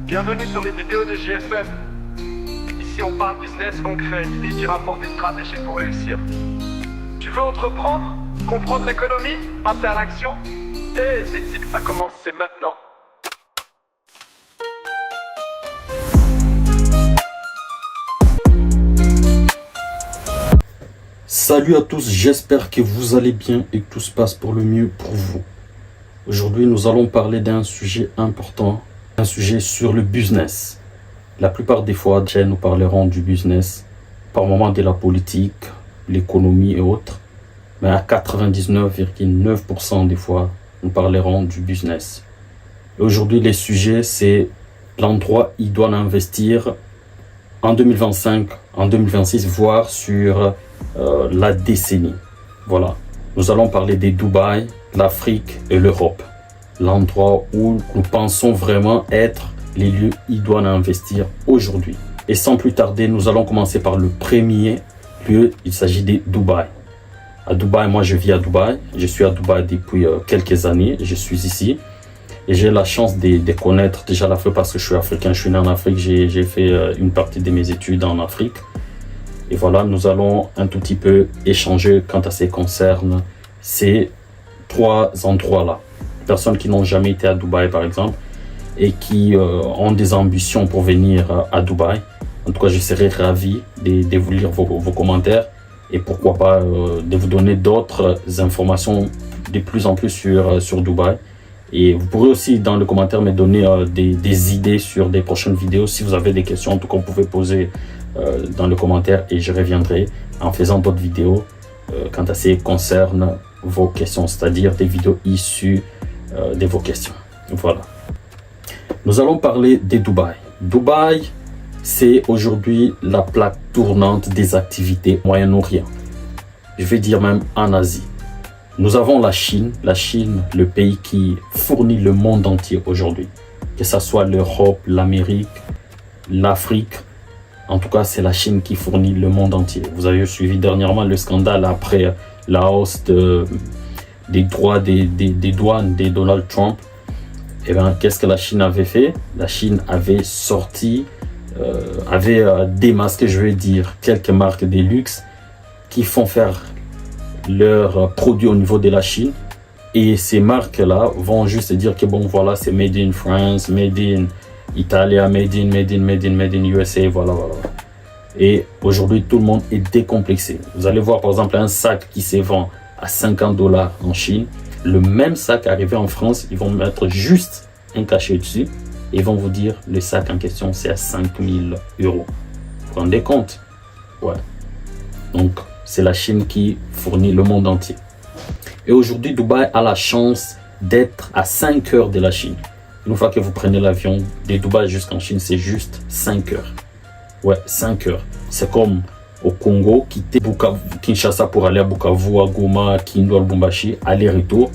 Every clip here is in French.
Bienvenue sur les vidéos de GFM. Ici on parle business concret, l'idée qui rapporte des stratégies pour réussir. Tu veux entreprendre, comprendre l'économie, passer à l'action? Et c'est ici que ça commence, c'est maintenant. Salut à tous, j'espère que vous allez bien et que tout se passe pour le mieux pour vous. Aujourd'hui, nous allons parler d'un sujet important, un sujet sur le business. La plupart des fois, nous parlerons du business, par moment de la politique, l'économie et autres, mais à 99,9% des fois, nous parlerons du business. Et aujourd'hui, le sujet, c'est l'endroit où ils doivent investir en 2025, en 2026, voire sur la décennie. Voilà, nous allons parler des Dubaï, l'Afrique et l'Europe. L'endroit où nous pensons vraiment être les lieux où ils doivent investir aujourd'hui. Et sans plus tarder, nous allons commencer par le premier lieu, il s'agit de Dubaï. À Dubaï, moi je vis à Dubaï, je suis à Dubaï depuis quelques années, je suis ici. Et j'ai la chance de connaître déjà l'Afrique parce que je suis africain, je suis né en Afrique, j'ai fait une partie de mes études en Afrique. Et voilà, nous allons un tout petit peu échanger quant à ce qui concerne ces trois endroits-là. Personnes qui n'ont jamais été à Dubaï, par exemple, et qui ont des ambitions pour venir à Dubaï. En tout cas, je serais ravi de vous lire vos commentaires et pourquoi pas de vous donner d'autres informations de plus en plus sur Dubaï. Et vous pourrez aussi dans le commentaire me donner des idées sur des prochaines vidéos. Si vous avez des questions, en tout cas, vous pouvez poser dans le commentaire et je reviendrai en faisant d'autres vidéos quant à ce qui concerne vos questions, c'est-à-dire des vidéos issues de vos questions. Voilà. Nous allons parler de Dubaï. Dubaï, c'est aujourd'hui la plaque tournante des activités Moyen-Orient. Je vais dire même en Asie. Nous avons la Chine, le pays qui fournit le monde entier aujourd'hui. Que ce soit l'Europe, l'Amérique, l'Afrique. En tout cas, c'est la Chine qui fournit le monde entier. Vous avez suivi dernièrement le scandale après la hausse des droits des douanes de Donald Trump. Et bien, qu'est-ce que la Chine avait fait? La Chine avait sorti, avait démasqué, je veux dire, quelques marques de luxe qui font faire leurs produits au niveau de la Chine. Et ces marques-là vont juste dire que bon, voilà, c'est made in France, made in Italie, made in USA, voilà. Et aujourd'hui, tout le monde est décomplexé. Vous allez voir, par exemple, un sac qui se vend à 50 $, en Chine. Le même sac arrivé en France, ils vont mettre juste un cachet dessus et ils vont vous dire le sac en question, c'est à 5000 €. Vous vous rendez compte? Ouais. Donc, c'est la Chine qui fournit le monde entier. Et aujourd'hui, Dubaï a la chance d'être à 5 heures de la Chine. Une fois que vous prenez l'avion de Dubaï jusqu'en Chine, c'est juste 5 heures. Ouais, 5 heures. C'est comme au Congo, quitter Kinshasa pour aller à Bukavu, à Goma, Kindu, Lubumbashi, aller-retour.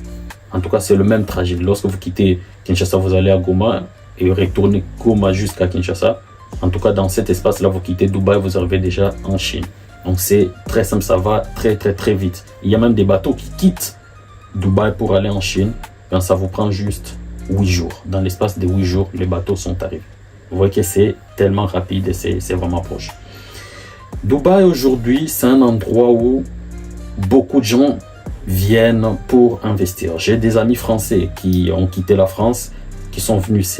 En tout cas, c'est le même trajet. Lorsque vous quittez Kinshasa, vous allez à Goma et retournez Goma jusqu'à Kinshasa. En tout cas, dans cet espace-là, vous quittez Dubaï, vous arrivez déjà en Chine. Donc, c'est très simple, ça va très vite. Il y a même des bateaux qui quittent Dubaï pour aller en Chine. Ben, ça vous prend juste 8 jours. Dans l'espace de 8 jours, les bateaux sont arrivés. Vous voyez que c'est tellement rapide et c'est vraiment proche. Dubaï aujourd'hui, c'est un endroit où beaucoup de gens viennent pour investir. J'ai des amis français qui ont quitté la France, qui sont venus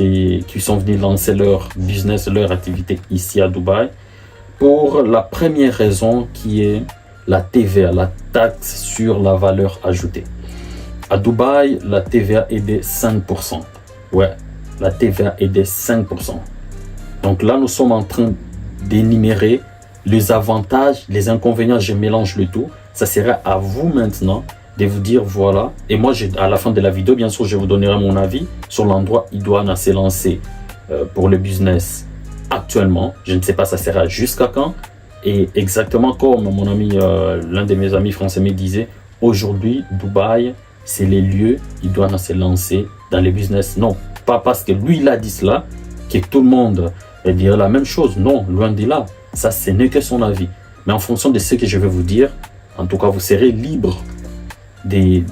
lancer leur business, leur activité ici à Dubaï, pour la première raison qui est la TVA, la taxe sur la valeur ajoutée. À Dubaï, la TVA est de 5%. Ouais, la TVA est de 5%. Donc là, nous sommes en train d'énumérer les avantages, les inconvénients, je mélange le tout. Ça sera à vous maintenant de vous dire voilà. Et moi, à la fin de la vidéo, bien sûr, je vous donnerai mon avis sur l'endroit où Idoine s'est lancé pour le business actuellement. Je ne sais pas ça sera jusqu'à quand. Et exactement comme mon ami, l'un de mes amis français me disait, aujourd'hui, Dubaï, c'est les lieux où Idoine s'est lancé dans le business. Non, pas parce que lui, il a dit cela, que tout le monde dirait la même chose. Non, loin de là. Ça, ce n'est que son avis. Mais en fonction de ce que je vais vous dire, en tout cas, vous serez libre de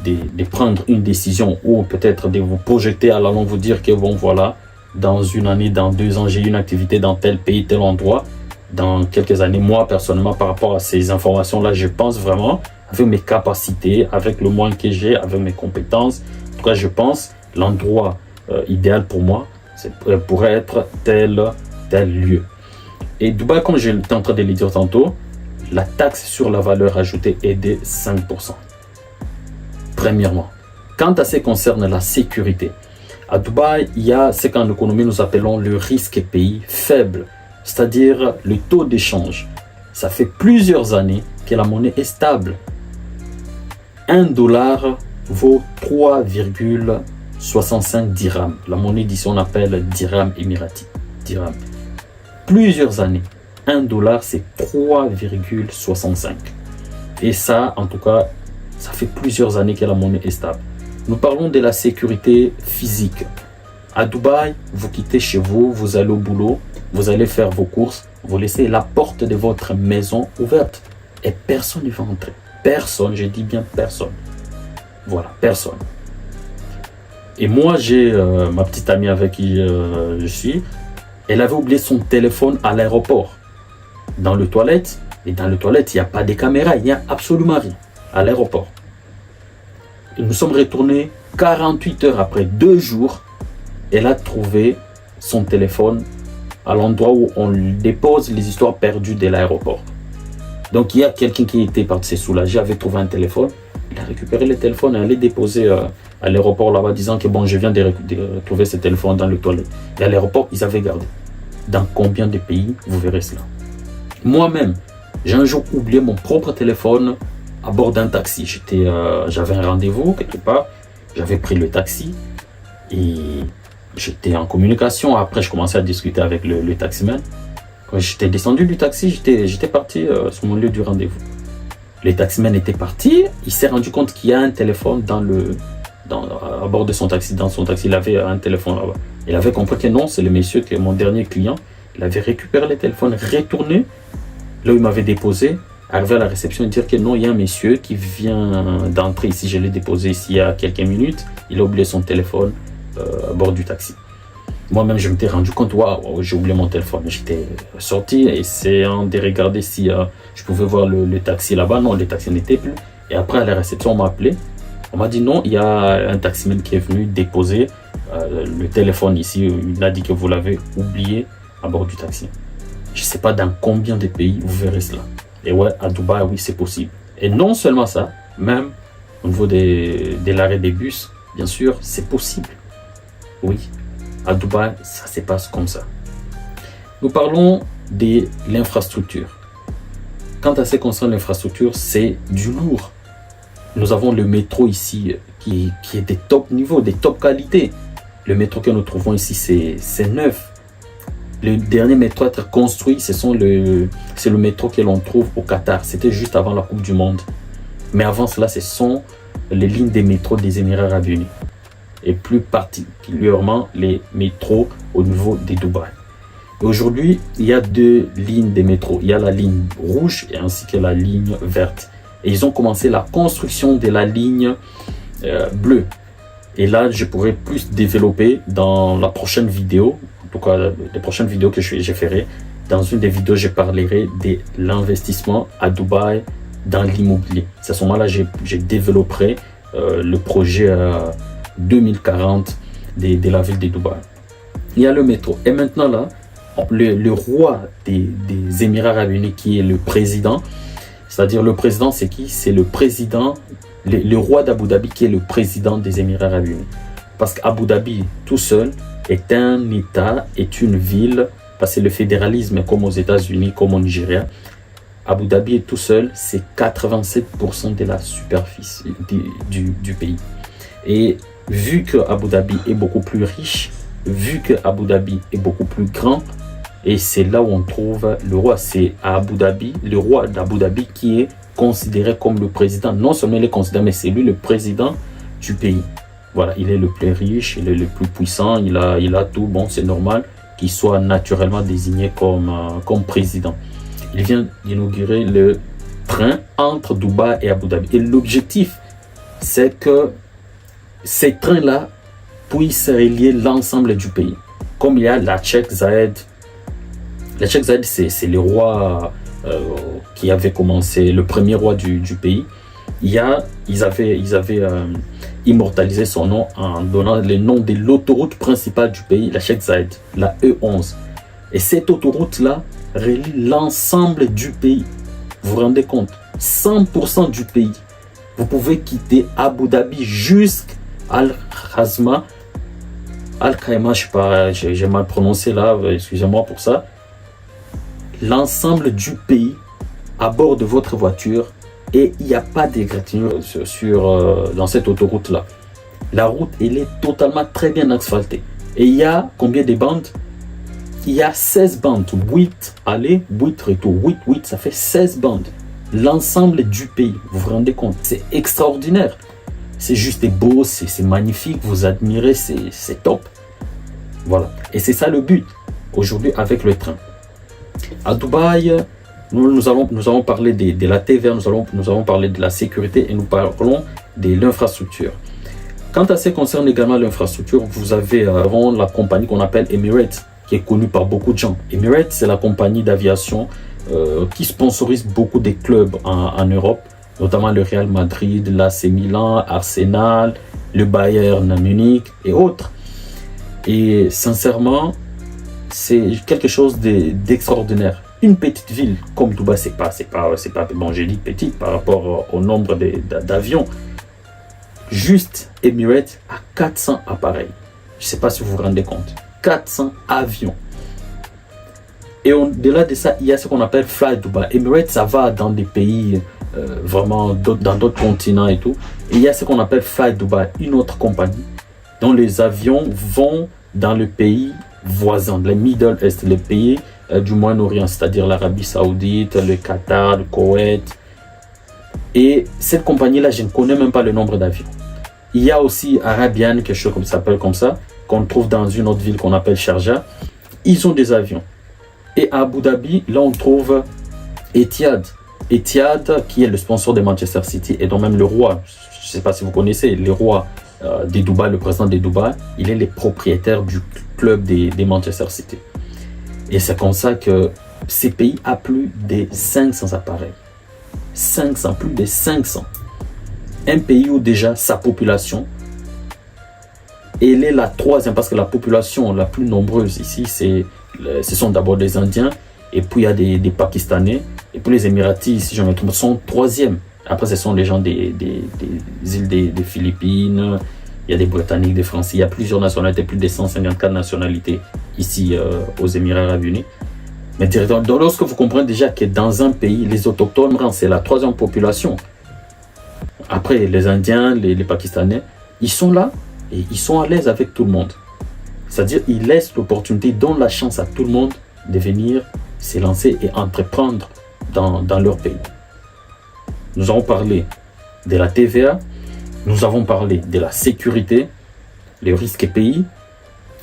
prendre une décision ou peut-être de vous projeter à la longue, vous dire que bon, voilà, dans une année, dans 2 ans, j'ai une activité dans tel pays, tel endroit. Dans quelques années, moi, personnellement, par rapport à ces informations-là, je pense vraiment, avec mes capacités, avec le moyen que j'ai, avec mes compétences, en tout cas, je pense l'endroit idéal pour moi, pourrait être tel lieu. Et Dubaï, comme j'étais en train de le dire tantôt, la taxe sur la valeur ajoutée est de 5%. Premièrement, quant à ce qui concerne la sécurité, à Dubaï, il y a ce qu'en économie nous appelons le risque pays faible, c'est-à-dire le taux d'échange. Ça fait plusieurs années que la monnaie est stable. 1 dollar vaut 3,65 dirhams. La monnaie d'ici, on appelle dirham émirati. Dirham. Plusieurs années. 1 dollar, c'est 3,65. Et ça, en tout cas, ça fait plusieurs années que la monnaie est stable. Nous parlons de la sécurité physique. À Dubaï, vous quittez chez vous, vous allez au boulot, vous allez faire vos courses, vous laissez la porte de votre maison ouverte et personne ne va entrer. Personne, je dis bien personne. Voilà, personne. Et moi, j'ai ma petite amie avec qui je suis, elle avait oublié son téléphone à l'aéroport, dans les toilettes. Et dans les toilettes, il n'y a pas de caméra, il n'y a absolument rien à l'aéroport. Et nous sommes retournés 48 heures après, 2 jours. Elle a trouvé son téléphone à l'endroit où on dépose les histoires perdues de l'aéroport. Donc il y a quelqu'un qui était parti se soulager, avait trouvé un téléphone. Il a récupéré le téléphone et allait déposer à l'aéroport là-bas, disant que bon, je viens de retrouver ce téléphone dans le toilette. Et à l'aéroport, ils avaient gardé. Dans combien de pays vous verrez cela? Moi-même, j'ai un jour oublié mon propre téléphone à bord d'un taxi. J'avais un rendez-vous quelque part, j'avais pris le taxi et j'étais en communication. Après, je commençais à discuter avec le taximan. Quand j'étais descendu du taxi, j'étais parti sur mon lieu du rendez-vous. Le taximan était parti, il s'est rendu compte qu'il y a un téléphone à bord de son taxi. Dans son taxi, il avait un téléphone là-bas. Il avait compris que non, c'est le monsieur, que mon dernier client. Il avait récupéré le téléphone, retourné là où il m'avait déposé, arrivé à la réception et dire que non, il y a un monsieur qui vient d'entrer ici. Je l'ai déposé ici il y a quelques minutes. Il a oublié son téléphone à bord du taxi. Moi-même, je m'étais rendu compte, waouh, j'ai oublié mon téléphone. J'étais sorti, essayant de regarder si je pouvais voir le taxi là-bas. Non, le taxi n'était plus. Et après, à la réception, on m'a appelé. On m'a dit non, il y a un taximan qui est venu déposer le téléphone ici. Il a dit que vous l'avez oublié à bord du taxi. Je ne sais pas dans combien de pays vous verrez cela. Et ouais, à Dubaï, oui, c'est possible. Et non seulement ça, même au niveau de l'arrêt des bus, bien sûr, c'est possible. Oui, à Dubaï, ça se passe comme ça. Nous parlons de l'infrastructure. Quant à ce qui concerne l'infrastructure, c'est du lourd. Nous avons le métro ici qui est des top niveaux, des top qualités. Le métro que nous trouvons ici, c'est neuf. Le dernier métro à être construit, c'est le métro que l'on trouve au Qatar. C'était juste avant la Coupe du Monde. Mais avant cela, ce sont les lignes des métros des Émirats Arabes Unis. Et plus particulièrement les métros au niveau de Dubaï. Aujourd'hui, il y a 2 lignes de métro. Il y a la ligne rouge et ainsi que la ligne verte. Et ils ont commencé la construction de la ligne bleue. Et là, je pourrais plus développer dans la prochaine vidéo. En tout cas, les prochaines vidéos que je ferai. Dans une des vidéos, je parlerai de l'investissement à Dubaï dans l'immobilier. C'est à ce moment-là que je développerai le projet 2040 de la ville de Dubaï. Il y a le métro. Et maintenant là, le roi des Émirats Arabes Unis qui est le président, c'est-à-dire le président c'est qui? C'est le président, le roi d'Abu Dhabi qui est le président des Émirats Arabes Unis. Parce qu'Abu Dhabi tout seul est un État, est une ville, parce que le fédéralisme comme aux États-Unis, comme au Nigeria, Abu Dhabi tout seul, c'est 87% de la superficie du pays. Et vu que Abu Dhabi est beaucoup plus riche, vu que Abu Dhabi est beaucoup plus grand, et c'est là où on trouve le roi, c'est à Abu Dhabi, le roi d'Abu Dhabi qui est considéré comme le président. Non seulement il est considéré, mais c'est lui le président du pays. Voilà, il est le plus riche, il est le plus puissant, il a tout. Bon, c'est normal qu'il soit naturellement désigné comme président. Il vient d'inaugurer le train entre Dubaï et Abu Dhabi. Et l'objectif, c'est que ces trains-là puissent relier l'ensemble du pays. Comme il y a la Sheikh Zayed. La Sheikh Zayed, c'est le roi qui avait commencé, le premier roi du pays. Ils avaient immortalisé son nom en donnant le nom de l'autoroute principale du pays, la Sheikh Zayed, la E11. Et cette autoroute-là relie l'ensemble du pays. Vous vous rendez compte? 100% du pays. Vous pouvez quitter Abu Dhabi jusqu'à Al-Khazma. Al-Khaima, je sais pas, j'ai mal prononcé là, excusez-moi pour ça. L'ensemble du pays à bord de votre voiture. Et il n'y a pas d'égratignure dans cette autoroute-là. La route, elle est totalement très bien asphaltée. Et il y a combien de bandes? Il y a 16 bandes. 8 aller, 8 retour. 8, ça fait 16 bandes. L'ensemble du pays, vous vous rendez compte? C'est extraordinaire. C'est juste beau, c'est magnifique. Vous admirez, c'est top. Voilà. Et c'est ça le but aujourd'hui avec le train. À Dubaï, nous allons parler de la TVA, nous allons parler de la sécurité et nous parlons de l'infrastructure. Quant à ce qui concerne également l'infrastructure, vous avez la compagnie qu'on appelle Emirates, qui est connue par beaucoup de gens. Emirates, c'est la compagnie d'aviation qui sponsorise beaucoup de clubs en Europe, notamment le Real Madrid, l'AC Milan, Arsenal, le Bayern Munich et autres. Et sincèrement, c'est quelque chose d'extraordinaire. Une petite ville comme Dubaï, c'est pas, bon, j'ai dit petite par rapport au nombre d'avions. Juste Emirates a 400 appareils. Je ne sais pas si vous vous rendez compte. 400 avions. Et au-delà de ça, il y a ce qu'on appelle Fly Dubai. Emirates, ça va dans des pays, vraiment dans d'autres continents et tout. Et il y a ce qu'on appelle Fly Dubai, une autre compagnie, dont les avions vont dans le pays voisin, les Middle East, les pays du Moyen-Orient, c'est-à-dire l'Arabie Saoudite, le Qatar, le Koweït. Et cette compagnie-là, je ne connais même pas le nombre d'avions. Il y a aussi Arabian, quelque chose comme ça s'appelle comme ça, qu'on trouve dans une autre ville qu'on appelle Sharjah. Ils ont des avions. Et à Abu Dhabi, là on trouve Etihad. Etihad, qui est le sponsor de Manchester City, et dont même le roi, je ne sais pas si vous connaissez, le roi de Dubaï, le président de Dubaï, il est le propriétaire du club de Manchester City. Et c'est comme ça que ces pays a plus de 500 appareils. 500, plus de 500. Un pays où déjà sa population, elle est la troisième, parce que la population la plus nombreuse ici, ce sont d'abord des Indiens, et puis il y a des Pakistanais, et puis les Émiratis, si je me trompe, sont troisième. Après, ce sont les gens des îles des Philippines, il y a des Britanniques, des Français, il y a plusieurs nationalités, plus de 154 nationalités ici aux Émirats Arabes Unis. Mais lorsque vous comprenez déjà que dans un pays, les autochtones, c'est la troisième population. Après, les Indiens, les Pakistanais, ils sont là et ils sont à l'aise avec tout le monde. C'est-à-dire, ils laissent l'opportunité, donnent la chance à tout le monde de venir s'élancer et entreprendre dans leur pays. Nous avons parlé de la TVA, nous avons parlé de la sécurité, les risques pays,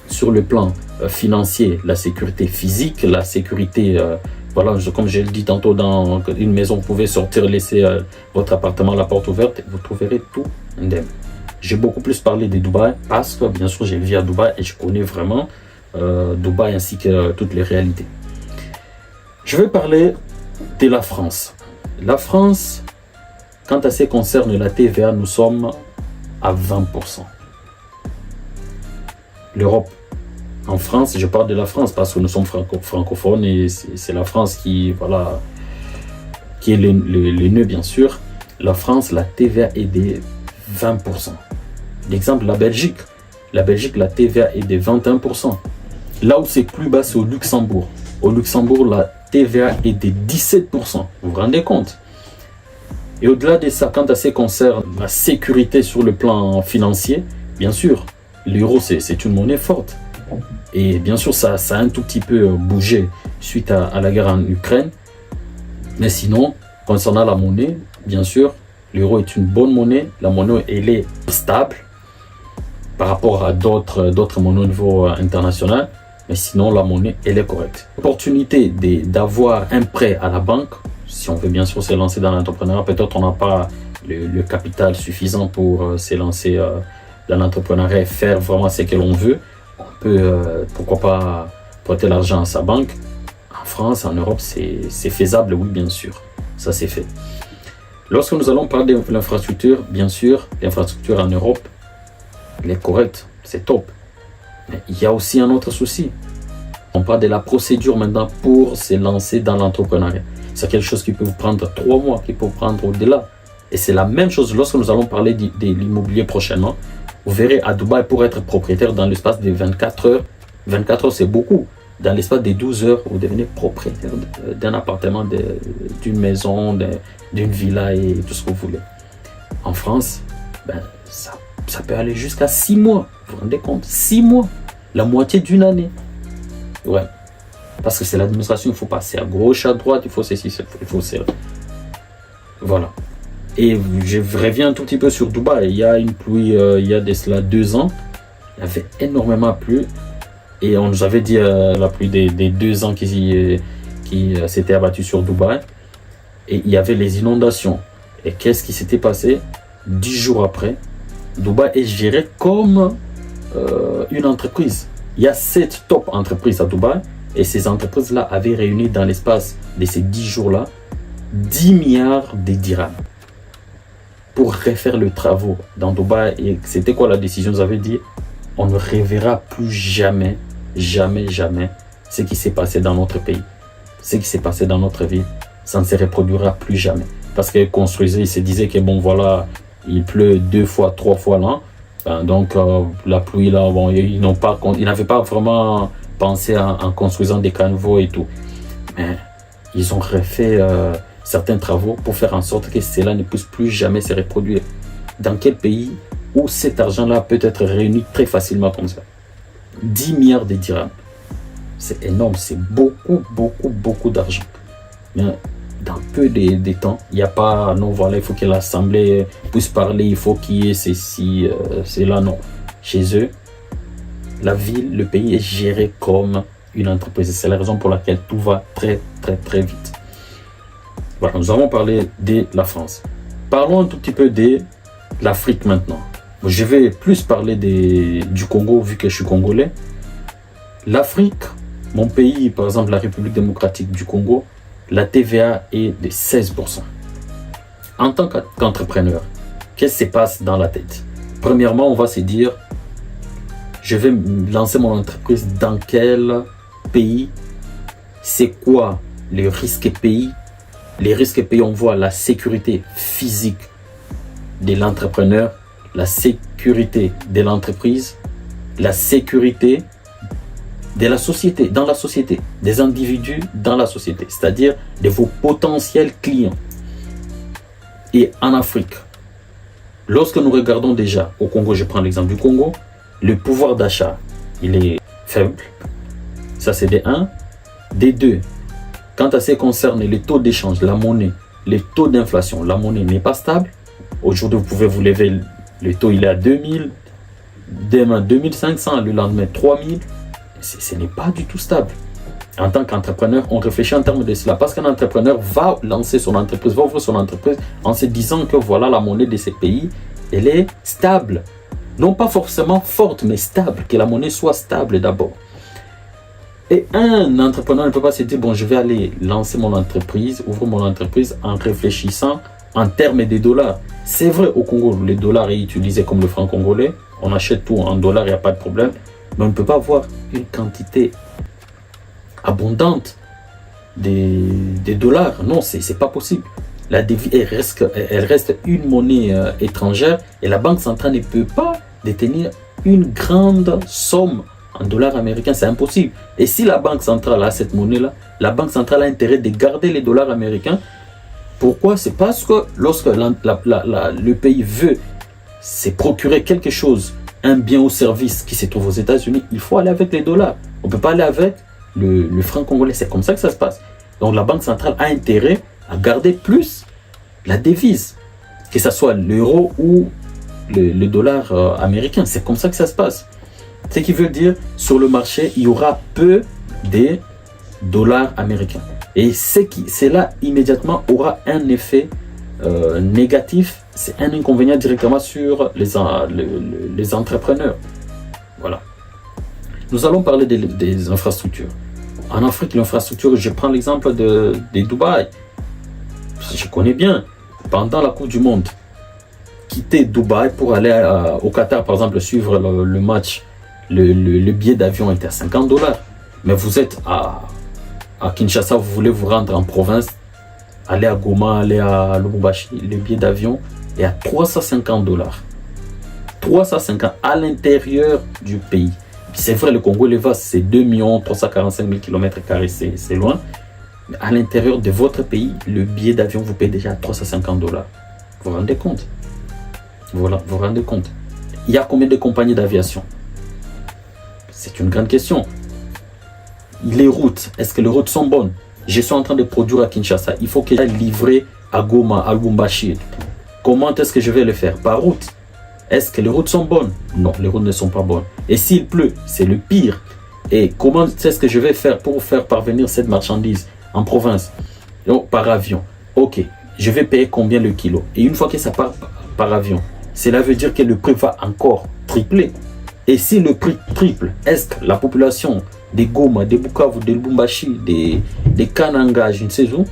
sur le plan financier, la sécurité physique, la sécurité, voilà, comme je l'ai dit tantôt, dans une maison, vous pouvez sortir, laisser votre appartement, la porte ouverte, vous trouverez tout indemne. J'ai beaucoup plus parlé de Dubaï parce que, bien sûr, j'ai vécu à Dubaï et je connais vraiment Dubaï ainsi que toutes les réalités. Je vais parler de la France. La France, quant à ce qui concerne la TVA, nous sommes à 20%. L'Europe, en France, je parle de la France parce que nous sommes francophones et c'est la France qui, voilà, qui est le nœud, bien sûr. La France, la TVA est de 20%. L'exemple, la Belgique. La Belgique, la TVA est de 21%. Là où c'est plus bas, c'est au Luxembourg. Au Luxembourg, la TVA est de 17%. Vous vous rendez compte? Et au-delà de ça, quand ça concerne la sécurité sur le plan financier, bien sûr, l'euro, c'est une monnaie forte. Et bien sûr, ça a un tout petit peu bougé suite à la guerre en Ukraine. Mais sinon, concernant la monnaie, bien sûr, l'euro est une bonne monnaie. La monnaie, elle est stable par rapport à d'autres monnaies au niveau international. Mais sinon, la monnaie, elle est correcte. L'opportunité d'avoir un prêt à la banque, si on veut bien sûr se lancer dans l'entrepreneuriat, peut-être on n'a pas le capital suffisant pour se lancer dans l'entrepreneuriat et faire vraiment ce que l'on veut. peut, pourquoi pas, prêter l'argent à sa banque. En France, en Europe, c'est faisable, oui, bien sûr. Ça, c'est fait. Lorsque nous allons parler de l'infrastructure, bien sûr, l'infrastructure en Europe, elle est correcte, c'est top. Mais il y a aussi un autre souci. On parle de la procédure maintenant pour se lancer dans l'entrepreneuriat. C'est quelque chose qui peut vous prendre 3 mois, qui peut vous prendre au-delà. Et c'est la même chose lorsque nous allons parler de l'immobilier prochainement. Vous verrez, à Dubaï, pour être propriétaire dans l'espace de 24 heures, 24 heures c'est beaucoup. Dans l'espace de 12 heures, vous devenez propriétaire d'un appartement, d'une maison, d'une villa et tout ce que vous voulez. En France, ben, ça peut aller jusqu'à 6 mois. Vous vous rendez compte? 6 mois. La moitié d'une année. Ouais. Parce que c'est l'administration, il faut passer à gauche, à droite, il faut ceci, il faut cela. Voilà. Et je reviens un tout petit peu sur Dubaï. Il y a une pluie, il y a de cela 2 ans. Il y avait énormément plu. Et on nous avait dit la pluie des 2 ans qui s'était abattue sur Dubaï. Et il y avait les inondations. Et qu'est-ce qui s'était passé? 10 jours après, Dubaï est géré comme une entreprise. Il y a 7 top entreprises à Dubaï. Et ces entreprises-là avaient réuni dans l'espace de ces 10 jours-là 10 milliards de dirhams pour refaire les travaux dans Dubaï. Et c'était quoi la décision? Vous avez dit, on ne reverra plus jamais, jamais, jamais ce qui s'est passé dans notre pays. Ce qui s'est passé dans notre ville, ça ne se reproduira plus jamais. Parce qu'ils construisaient, ils se disaient que bon voilà, il pleut 2 fois, 3 fois là. Donc la pluie là, bon, ils n'avaient pas vraiment pensé en construisant des caniveaux et tout. Mais ils ont refait certains travaux pour faire en sorte que cela ne puisse plus jamais se reproduire. Dans quel pays où cet argent-là peut être réuni très facilement comme ça? 10 milliards de dirhams. C'est énorme, c'est beaucoup, beaucoup, beaucoup d'argent. Mais dans peu de temps, il n'y a pas, non, voilà, il faut que l'Assemblée puisse parler, il faut qu'il y ait ceci, cela, non. Chez eux, la ville, le pays est géré comme une entreprise. C'est la raison pour laquelle tout va très, très, très vite. Voilà, nous avons parlé de la France. Parlons un tout petit peu de l'Afrique maintenant. Je vais plus parler du Congo vu que je suis congolais. L'Afrique, mon pays, par exemple la République démocratique du Congo, la TVA est de 16%. En tant qu'entrepreneur, qu'est-ce qui se passe dans la tête? Premièrement, on va se dire, je vais lancer mon entreprise dans quel pays? C'est quoi les risques pays? Les risques pays, on voit la sécurité physique de l'entrepreneur, la sécurité de l'entreprise, la sécurité de la société, dans la société, des individus dans la société, c'est-à-dire de vos potentiels clients. Et en Afrique, lorsque nous regardons déjà au Congo, je prends l'exemple du Congo, le pouvoir d'achat, il est faible. Ça, c'est des 1. Des 2, quant à ce qui concerne les taux d'échange, la monnaie, les taux d'inflation, la monnaie n'est pas stable. Aujourd'hui, vous pouvez vous lever, le taux il est à 2000, demain 2500, le lendemain 3000. Ce n'est pas du tout stable. En tant qu'entrepreneur, on réfléchit en termes de cela. Parce qu'un entrepreneur va lancer son entreprise, va ouvrir son entreprise en se disant que voilà, la monnaie de ces pays, elle est stable. Non pas forcément forte, mais stable. Que la monnaie soit stable d'abord. Et un entrepreneur ne peut pas se dire, bon, je vais aller lancer mon entreprise, ouvrir mon entreprise en réfléchissant en termes de dollars. C'est vrai, au Congo, le dollar est utilisé comme le franc congolais. On achète tout en dollars, il n'y a pas de problème. Mais on ne peut pas avoir une quantité abondante des dollars. Non, c'est pas possible. La devise, elle reste une monnaie étrangère et la Banque centrale ne peut pas détenir une grande somme en dollars américains. C'est impossible. Et si la Banque centrale a cette monnaie-là, la Banque centrale a intérêt de garder les dollars américains. Pourquoi? C'est parce que lorsque le pays veut se procurer quelque chose, un bien ou service qui se trouve aux États-Unis, il faut aller avec les dollars. On ne peut pas aller avec le franc congolais. C'est comme ça que ça se passe. Donc la Banque centrale a intérêt à garder plus la devise, que ce soit l'euro ou le dollar américain. C'est comme ça que ça se passe. Ce qui veut dire, sur le marché, il y aura peu de dollars américains. Et cela immédiatement aura un effet négatif, c'est un inconvénient directement sur les entrepreneurs. Voilà. Nous allons parler des infrastructures. En Afrique, l'infrastructure, je prends l'exemple de Dubaï. Je connais bien. Pendant la Coupe du Monde, quitter Dubaï pour aller au Qatar, par exemple, suivre le match, le billet d'avion était à $50. Mais vous êtes à Kinshasa, vous voulez vous rendre en province, aller à Goma, aller à Lubumbashi, le billet d'avion est à $350. 350 à l'intérieur du pays. C'est vrai, le Congo est vaste, c'est 2 345 000 km², c'est loin. Mais à l'intérieur de votre pays, le billet d'avion vous paye déjà $350. Vous vous rendez compte? Voilà, vous vous rendez compte? Il y a combien de compagnies d'aviation? C'est une grande question. Les routes, est-ce que les routes sont bonnes? Je suis en train de produire à Kinshasa. Il faut que j'aille livrer à Goma, à Lubumbashi. Comment est-ce que je vais le faire? Par route. Est-ce que les routes sont bonnes? Non, les routes ne sont pas bonnes. Et s'il pleut, c'est le pire. Et comment est-ce que je vais faire pour faire parvenir cette marchandise en province? Donc, par avion. Ok, je vais payer combien le kilo? Et une fois que ça part par avion, cela veut dire que le prix va encore tripler. Et si le prix triple, est-ce que la population des Goma, des Bukavu, des Lubumbashi, des Kananga, je ne sais où,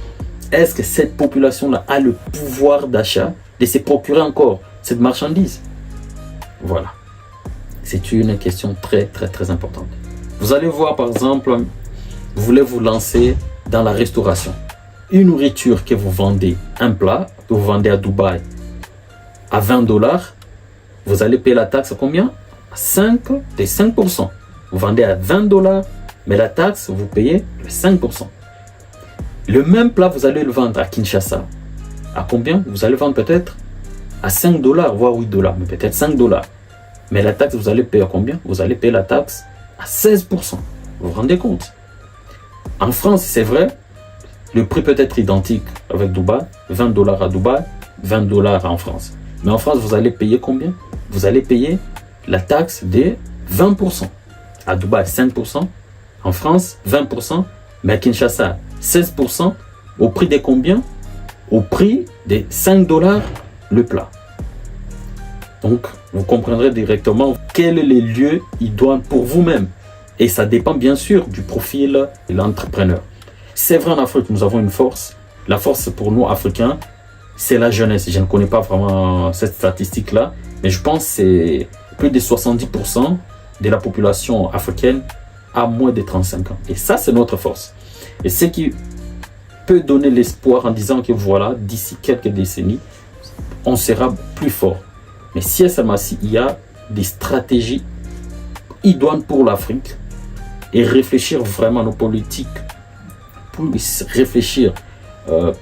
est-ce que cette population-là a le pouvoir d'achat de se procurer encore cette marchandise? Voilà. C'est une question très, très, très importante. Vous allez voir, par exemple, vous voulez vous lancer dans la restauration. Une nourriture que vous vendez, un plat que vous vendez à Dubaï à $20, vous allez payer la taxe à combien? À 5%. Vous vendez à $20, mais la taxe, vous payez 5%. Le même plat, vous allez le vendre à Kinshasa. À combien? Vous allez vendre peut-être à $5, voire $8, mais peut-être $5. Mais la taxe, vous allez payer à combien? Vous allez payer la taxe à 16%. Vous vous rendez compte? En France, c'est vrai, le prix peut être identique avec Dubaï, $20 à Dubaï, $20 en France. Mais en France, vous allez payer combien? Vous allez payer la taxe de 20%. À Dubaï, 5%. En France, 20%. Mais à Kinshasa, 16%. Au prix de combien? Au prix de $5 le plat. Donc, vous comprendrez directement quel est le lieu idoine pour vous-même. Et ça dépend bien sûr du profil de l'entrepreneur. C'est vrai, en Afrique, nous avons une force. La force pour nous, Africains, c'est la jeunesse. Je ne connais pas vraiment cette statistique-là, mais je pense que c'est plus de 70% de la population africaine a moins de 35 ans. Et ça, c'est notre force. Et ce qui peut donner l'espoir en disant que voilà, d'ici quelques décennies, on sera plus fort. Mais si il y a des stratégies idoines pour l'Afrique et réfléchir vraiment à nos politiques, plus réfléchir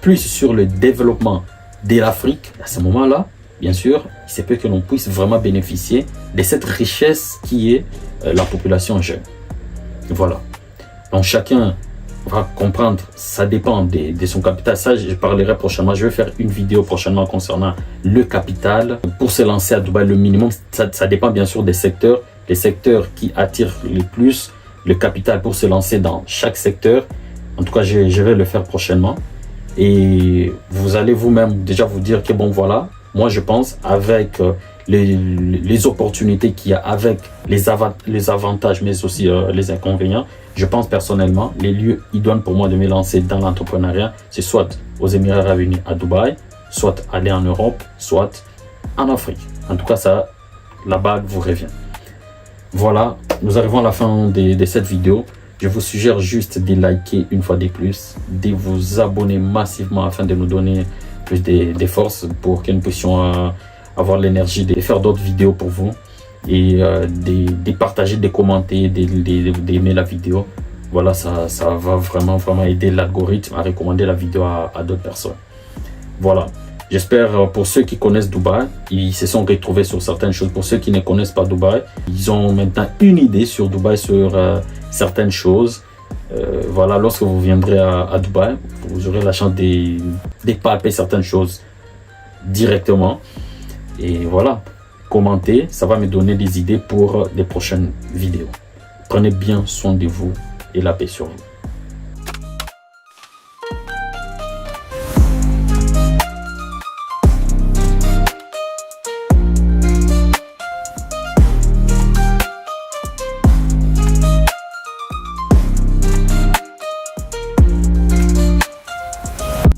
plus sur le développement de l'Afrique, à ce moment-là, bien sûr, il se peut que l'on puisse vraiment bénéficier de cette richesse qui est la population jeune. Voilà. Donc chacun va comprendre, ça dépend de son capital. Ça, je parlerai prochainement. Je vais faire une vidéo prochainement concernant le capital. Pour se lancer à Dubaï, le minimum, ça dépend bien sûr des secteurs. Les secteurs qui attirent le plus le capital pour se lancer dans chaque secteur. En tout cas, je vais le faire prochainement. Et vous allez vous-même déjà vous dire que bon, voilà, moi je pense avec les opportunités qu'il y a, avec les avantages, mais aussi les inconvénients, je pense personnellement, les lieux idoines pour moi de me lancer dans l'entrepreneuriat, c'est soit aux Émirats Arabes Unis à Dubaï, soit aller en Europe, soit en Afrique. En tout cas, ça, la bague vous revient. Voilà, nous arrivons à la fin de cette vidéo. Je vous suggère juste de liker une fois de plus, de vous abonner massivement afin de nous donner plus de force pour que nous puissions avoir l'énergie de faire d'autres vidéos pour vous et de partager, de commenter, d'aimer la vidéo. Voilà, ça va vraiment aider l'algorithme à recommander la vidéo à d'autres personnes. Voilà, j'espère pour ceux qui connaissent Dubaï, ils se sont retrouvés sur certaines choses. Pour ceux qui ne connaissent pas Dubaï, ils ont maintenant une idée sur Dubaï, sur certaines choses. Voilà, lorsque vous viendrez à Dubaï, vous aurez la chance de palper certaines choses directement. Et voilà, commentez, ça va me donner des idées pour les prochaines vidéos. Prenez bien soin de vous et la paix sur vous.